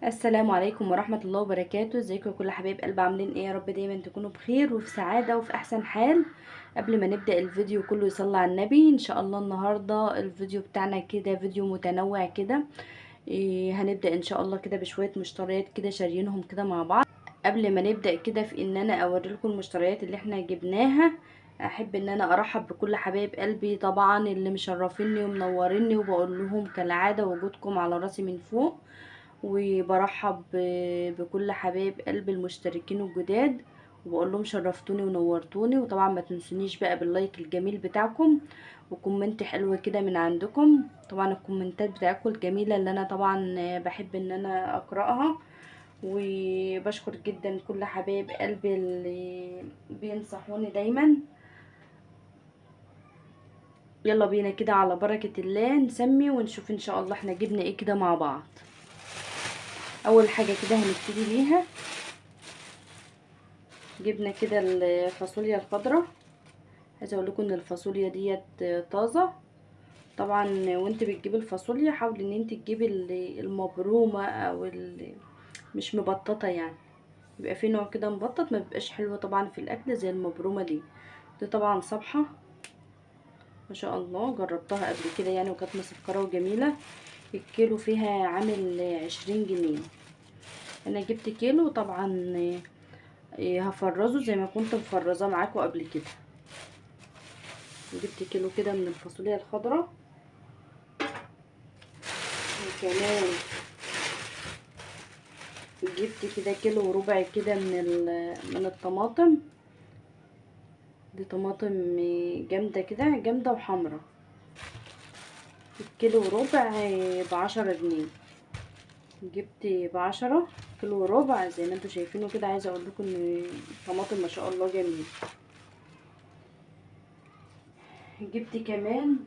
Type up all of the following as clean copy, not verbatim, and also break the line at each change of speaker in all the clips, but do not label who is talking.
السلام عليكم ورحمة الله وبركاته. ازيكم يا كل حبايب قلب؟ عاملين ايه؟ يا رب دايما تكونوا بخير وفي سعادة وفي احسن حال. قبل ما نبدأ الفيديو كله يصلي على النبي ان شاء الله. النهاردة الفيديو بتاعنا كده فيديو متنوع كده. هنبدأ ان شاء الله كده بشوية مشتريات كده شاريينهم كده مع بعض. قبل ما نبدأ كده في ان انا اوريلكم المشتريات اللي احنا جبناها، احب ان انا ارحب بكل حبايب قلبي طبعا اللي مشرفيني ومنوريني، وبقول لهم كالعادة وجودكم على راسي من فوق. وبرحب بكل حبايب قلب المشتركين الجداد، وبقول لهم شرفتوني ونورتوني. وطبعا ما تنسونيش بقى باللايك الجميل بتاعكم وكومنت حلو كده من عندكم. طبعا الكومنتات بتاعتكم الجميلة اللي انا طبعا بحب ان انا اقرأها. وبشكر جدا كل حبايب قلبي اللي بينصحوني دايما. يلا بينا كده على بركة الله نسمي ونشوف ان شاء الله احنا جبنا ايه كده مع بعض. اول حاجة كده هنبتدي بيها، جبنا كده الفاصوليا الخضراء. عايزه اقول لكم ان الفاصوليا ديت طازه. طبعا وانت بتجيبي الفاصوليا حاولي ان انت تجيبي المبرومه او مش مبططه يعني. بيبقى في نوع كده مبطط ما بيبقاش حلو طبعا في الاكل زي المبرومه دي طبعا صبحه ما شاء الله. جربتها قبل كده يعني وكانت مسكره وجميله. الكيلو فيها عامل 20 جنيه. انا جبت كيلو طبعا. هفرزه زي ما كنت مفرزاه معاكم قبل كده. جبت كيلو كده من الفاصوليا الخضراء. وكمان جبت كده كيلو وربع كده من الطماطم. دي طماطم جامدة كده، جامدة وحمرا. الكيلو وربع ب10 جنيه. جبت ب10 كيلو وربع زي ما انتوا شايفينه كده. عايزة اقول لكم ان الطماطم ما شاء الله جميل. جبت كمان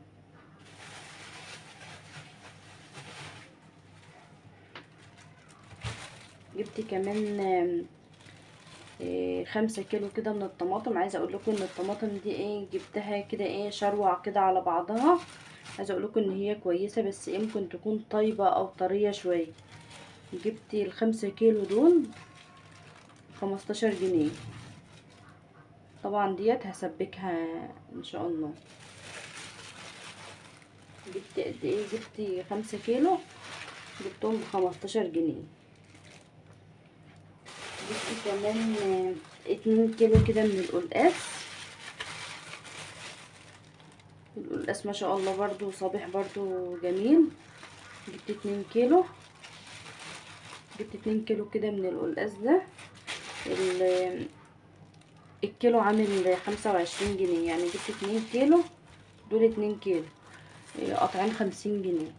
جبت كمان 5 كيلو كده من الطماطم. عايزه اقول لكم ان الطماطم دي جبتها كده شروع كده على بعضها. عايزه اقول لكم ان هي كويسه بس ممكن تكون طيبه او طريه شويه. جبت ال5 كيلو دول 15 جنيه. طبعا ديت هسبكها ان شاء الله. جبت قد ايه؟ جبت 5 كيلو، جبتهم ب15 جنيه. جبت كمان 2 كيلو كده من القلقاس. القلقاس ما شاء الله برضو صابح برضو جميل. جبت 2 كيلو. جبت 2 كيلو كده من القلقاس ده. الكيلو عامل 25 جنيه يعني. جبت 2 كيلو، دول 2 كيلو قطعين 50 جنيه.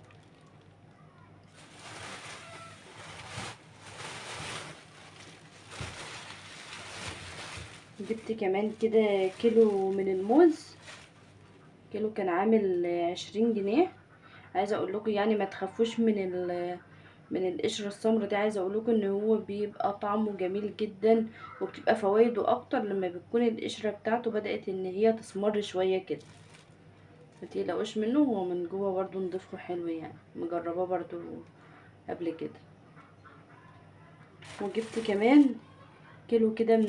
جبت كمان كده كيلو من الموز. كيلو كان عامل 20 جنيه. عايزه اقول لكم يعني ما تخافوش من القشره السمرا دي. عايزه اقول لكم ان هو بيبقى طعمه جميل جدا وبتبقى فوائده اكتر لما بتكون القشره بتاعته بدات ان هي تسمر شويه كده. ما تقلقوش منه، هو من جوه برضو نضيفه حلو يعني. مجرباه برضو قبل كده. وجبت كمان كيلو كده من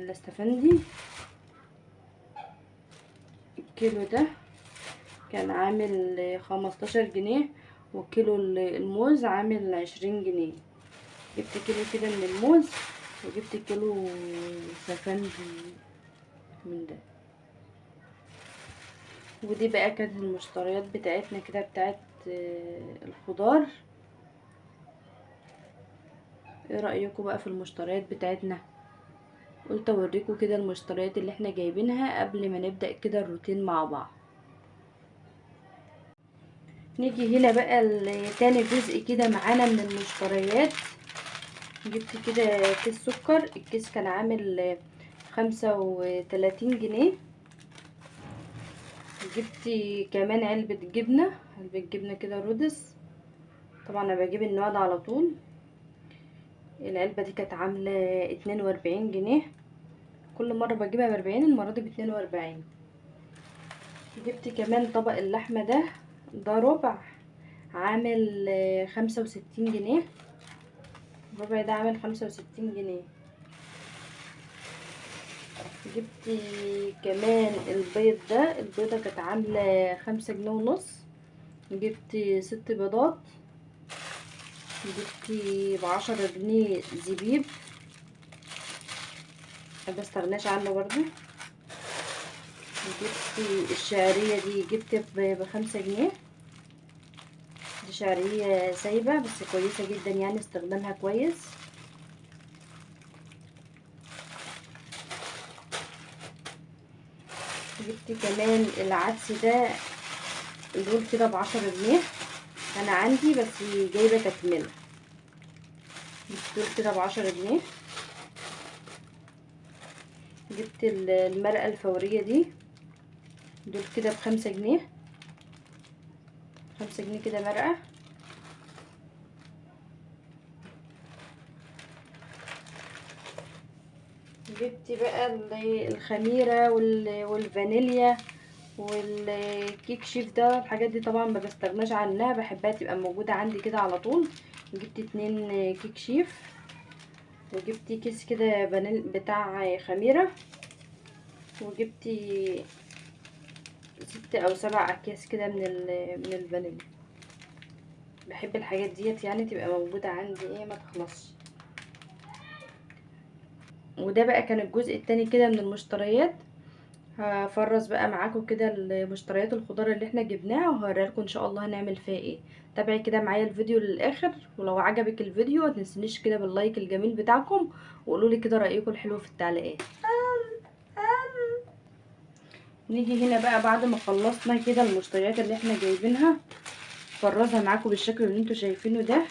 الاستفندي. الكيلو ده كان عامل 15 جنيه. وكيلو الموز عامل 20 جنيه. جبت كيلو كده من الموز وجبت كيلو استفندي من ده. ودي بقى كانت المشتريات بتاعتنا كده بتاعت الخضار. ايه رأيكم بقى في المشتريات بتاعتنا؟ قلت اوريكم كده المشتريات اللي احنا جايبينها قبل ما نبدأ كده الروتين مع بعض. نيجي هنا بقى تاني جزء كده معانا من المشتريات. جبت كده كيس سكر. الكيس كان عامل 35 جنيه. جبت كمان علبة جبنة كده رودس. طبعا انا بجيب النوع ده على طول. العلبة دي كانت عاملة 42 جنيه. كل مرة بجيبها ب40، المرة دي ب42. جبت كمان طبق اللحمة ده ربع، عامل 65 جنيه. الربع ده عامل 65 جنيه. جبت كمان البيض ده، البيضة كانت عاملة 5 جنيه ونص. جبت 6 بيضات. جبت ب10 جنيه زبيب، مبستغناش عنه برضو. جبت الشعرية دي، جبت ب5 جنيه. دي شعرية سايبة بس كويسة جدا، يعني استخدامها كويس. جبت كمان العدس ده، دول كده ب10 جنيه. انا عندي بس جايبة تكملة. جبت دول كده ب10 جنيه. جبت المرقة الفورية دي، دول كده ب5 جنيه. 5 جنيه كده مرقة. جبت بقى الخميرة والفانيليا والكيك شيف ده. الحاجات دي طبعا ما بستغناش عنها، بحبها تبقى موجودة عندي كده على طول. جبت 2 كيك شيف. وجبت كيس كده بتاع خميرة. وجبت 6 أو 7 أكياس كده من الفانيليا. بحب الحاجات ديت يعني تبقى موجودة عندي، ما تخلصش. وده بقى كان الجزء التاني كده من المشتريات. هفرز بقى معاكم كده المشتريات الخضار اللي احنا جبناها، وهوريها لكم ان شاء الله هنعمل فيها ايه. تابعي كده معايا الفيديو للاخر، ولو عجبك الفيديو ما تنسونيش كده باللايك الجميل بتاعكم، وقولوا لي كده رايكم الحلو في التعليقات. نيجي هنا بقى بعد ما خلصنا كده المشتريات اللي احنا جايبينها، فرزها معاكم بالشكل اللي انتوا شايفينه ده.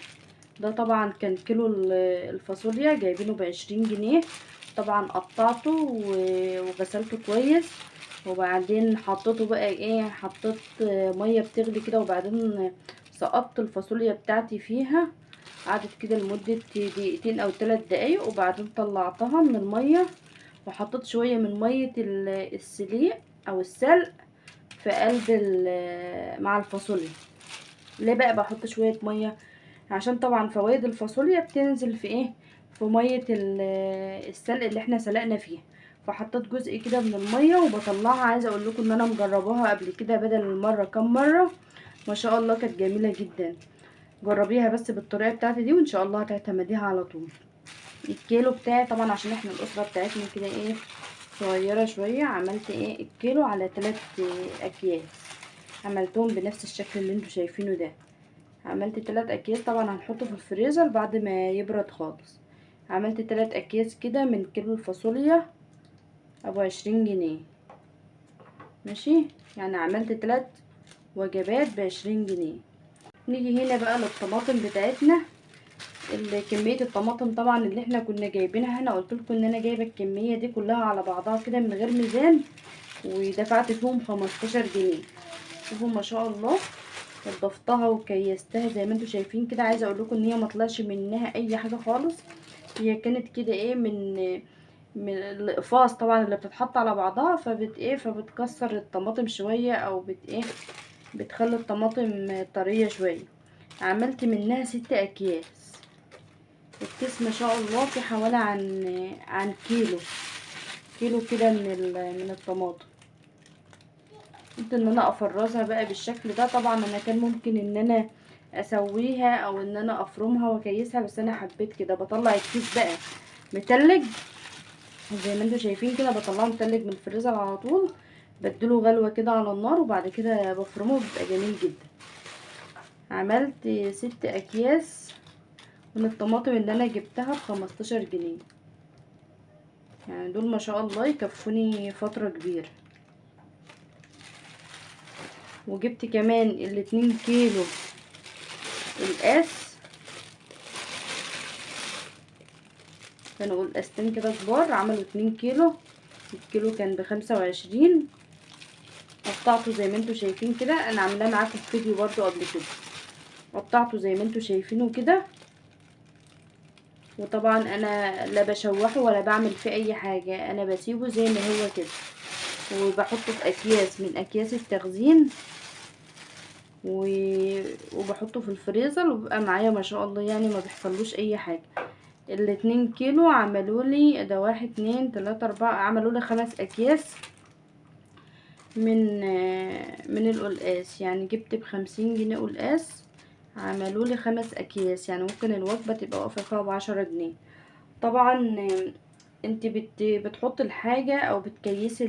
ده طبعا كان كيلو الفاصوليا جايبينه ب20 جنيه. طبعا قطعته وغسلته كويس، وبعدين حطيته بقى حطيت ميه بتغلي كده، وبعدين سقطت الفاصوليا بتاعتي فيها. قعدت كده لمدة 2 أو 3 دقايق، وبعدين طلعتها من الميه، وحطيت شوية من مية السليق او السلق في قلب مع الفاصوليا. ليه بقى بحط شوية مية؟ عشان طبعا فوائد الفاصوليا بتنزل في في مية السلق اللي احنا سلقنا فيها. فحطيت جزء كده من المية وبطلعها. عايزه اقول لكم ان انا مجرباها قبل كده بدل المره كام مره، ما شاء الله كانت جميله جدا. جربيها بس بالطريقه بتاعتي دي، وان شاء الله هتعتمديها على طول. الكيلو بتاعي طبعا عشان احنا الاسره بتاعتنا كده صغيره شويه، عملت الكيلو على 3 اكياس. عملتهم بنفس الشكل اللي انتوا شايفينه ده. عملت 3 اكياس، طبعا هنحطه في الفريزر بعد ما يبرد خالص. عملت 3 اكياس كده من كيلو الفاصوليا ابو 20 جنيه. ماشي، يعني عملت 3 وجبات ب20 جنيه. نيجي هنا بقى للطماطم بتاعتنا. كمية الطماطم طبعا اللي احنا كنا جايبينها هنا، قلت لكم ان انا جايبه الكمية دي كلها على بعضها كده من غير ميزان، ودفعت فيهم 15 جنيه. شوفوا ما شاء الله، نضفتها وكيستها زي ما انتوا شايفين كده. عايزه اقول لكم ان هي ما طلعش منها اي حاجه خالص. هي كانت كده من الاقفاص طبعا اللي بتتحط على بعضها، فبتكسر الطماطم شويه، او بتخلي الطماطم طريه شويه. عملت منها 6 اكياس. الكيس ما شاء الله في حوالي عن كيلو كده من الطماطم. قلت ان انا افرزها بقى بالشكل ده. طبعا انا كان ممكن ان انا اسويها او ان انا افرمها واكيسها، بس انا حبيت كده. بطلع الكيس بقى متلج زي ما انتوا شايفين كده، بطلعه متلج من الفريزر على طول، بديله غلوة كده على النار، وبعد كده بفرمه، بيبقى جميل جدا. عملت 6 اكياس من الطماطم اللي انا جبتها ب15 جنيه. يعني دول ما شاء الله يكفوني فترة كبيرة. وجبت كمان 2 كيلو القاس. كانوا القاستين كده كبار، عملوا 2 كيلو. الكيلو كان ب25. قطعته زي ما انتوا شايفين كده، انا عاملاه معاكم في فيديو برضو قبل كده. قطعته زي ما انتوا شايفينه كده. وطبعا انا لا بشوحه ولا بعمل فيه اي حاجة، انا بسيبه زي ما هو كده. وبحطه في اكياس من اكياس التخزين، وبحطه في الفريزر، وبيبقى معايا ما شاء الله، يعني ما بيحصلوش اي حاجة. ال2 كيلو عملوا لي ده 1 2 3 4 عملوا لي 5 اكياس من القلقاس. يعني جبت ب50 جنيه قلقاس، عملوا لي 5 اكياس. يعني ممكن الوجبة تبقى واقفة فيها ب10 جنيه. طبعا انت بتحط الحاجة او بتكيسي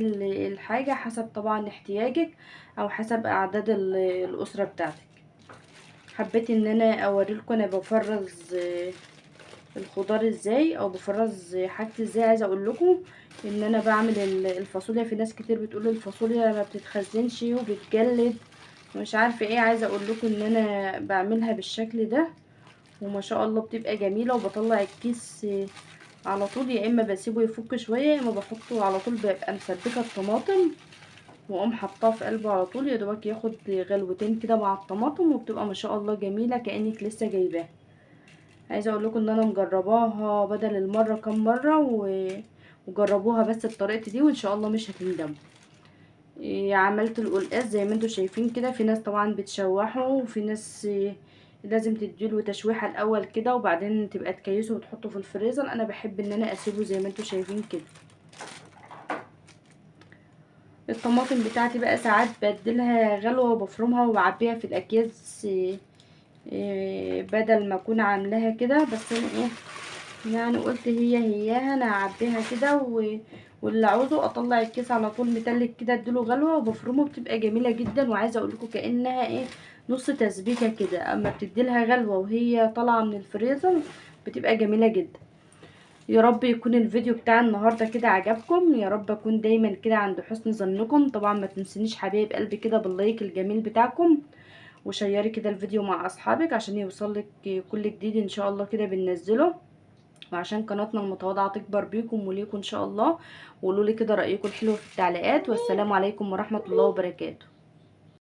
الحاجة حسب طبعا احتياجك او حسب اعداد الاسرة بتاعتك. حبيت ان انا اوريلكم انا بفرز الخضار ازاي او بفرز حاجتي ازاي. عايزه اقول لكم ان انا بعمل الفاصوليا. في ناس كتير بتقول الفاصوليا ما بتتخزنش وبتجلد ومش عارفه ايه. عايزه اقول لكم ان انا بعملها بالشكل ده وما شاء الله بتبقى جميله. وبطلع الكيس على طول، يا اما بسيبه يفك شويه يا اما بحطه على طول. ببقى مسبكه الطماطم واقوم حطاه في قلبه على طول، يا دوبك ياخد غلوتين كده مع الطماطم وبتبقى ما شاء الله جميله كانك لسه جايباها. عايزه اقول لكم ان انا مجرباها بدل المره كام مره وجربوها بس بطريقتي دي وان شاء الله مش هتندموا. عملت القلقاس زي ما انتم شايفين كده. في ناس طبعا بتشوحه وفي ناس لازم تديله تشويحه الاول كده وبعدين تبقى تكيسه وتحطه في الفريزر. انا بحب ان انا اسيبه زي ما انتم شايفين كده. الطماطم بتاعتي بقى ساعات بديلها غلوه وبفرمها وبعبيها في الاكياس. بدل ما اكون عاملاها كده، بس انا ايه يعني قلت هياها انا هعبيها كده واللي عاوزه اطلع الكيس على طول متلج كده اديله غلوه وبفرمه بتبقى جميله جدا. وعايزه اقول لكم كانها ايه نص تسبيكه كده. اما بتديلها غلوه وهي طالعه من الفريزر بتبقى جميله جدا. يا رب يكون الفيديو بتاع النهارده كده عجبكم. يا رب اكون دايما كده عند حسن ظنكم. طبعا ما تنسونيش حبايب قلبي كده باللايك الجميل بتاعكم، وشيري كده الفيديو مع اصحابك عشان يوصلك كل جديد ان شاء الله كده بننزله، وعشان قناتنا المتواضعة تكبر بيكم وليكم ان شاء الله. وقولوا لي كده رأيكم الحلو في التعليقات. والسلام عليكم ورحمة الله وبركاته.